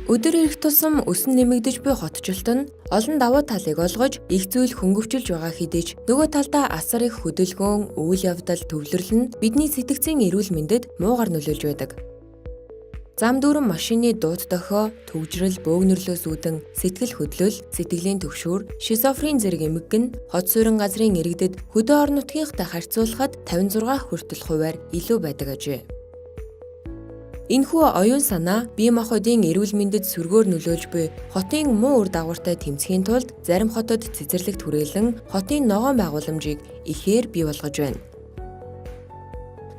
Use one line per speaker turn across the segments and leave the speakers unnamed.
Өдөр ирэх тусам өсөн нэмэгдэж буй хотчлолт нь олон давуу талыг олгож их зүйл хөнгөвчлж байгаа хэдий ч нөгөө талдаа асар их хөдөлгөөн, үйл явдал, төвлөрөл нь бидний сэтгцийн эрүүл мэндэд муугар нөлөөлж байдаг. Зам дүүрэн машины дуут дохио, төвжрэл, бөөгнөрлөөс үүдэн сэтгэл хөдлөл, сэтгэлийн төгшүүр, шизофрен зэрэг эмгэг нь хот суурин газрын иргэдэд хөдөө орон нутгийнхтай харьцуулахад 56 хүртэл хувиар илүү байдаг ажээ. Энэхүү оюун санаа бие махбодын эрүүл мэндэд сүргээр нөлөөлж буй хотын муу үр дагавартай тэмцэхийн тулд зарим хотод цэцэрлэгт хүрээлэн хотын ногоон байгууламжийг ихээр бий болгож байна.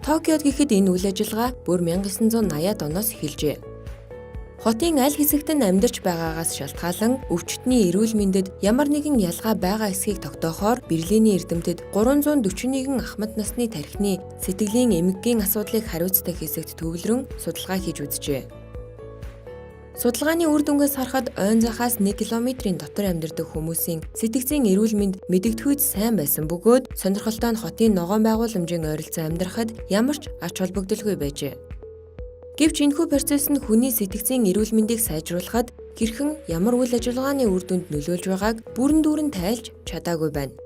Токиод гэхэд энэ үйл ажиллагаа бүр 1980-ад оноос эхэлжээ. Хотын аль хэсэгт нь амьдарч байгаагаас шалтгаалan өвчтний эрүүл мэндэд ямар нэгэн ялгаа байгаа эсхийг тогтоохоор Берлиний эрдэмтэд 341 ахмад насны тархины сэтгэлийн эмгэгийн асуудлыг хариуцдаг хэсэгт төвлөрөн судалгаа хийж үзжээ. Судалгааны үр дүнгээс харахад ойн захаас 1 км-ийн дотор амьдардаг хүмүүсийн сэтгцийн эрүүл мэнд мэдэгдэхүйд сайн байсан бөгөөд сонирхолтой нь хотын ногоон байгууламжийн ойролцоо амьдрахад ямар ч ач холбогдолгүй байжээ. Гэвч энэхүү процесс нь хүний сэтгцийн эрүүл мэндийг сайжруулахад хэрхэн ямар үйл ажиллагааны үр дүнд нөлөөлж байгааг бүрэн дүүрэн тайлж чадаагүй байна.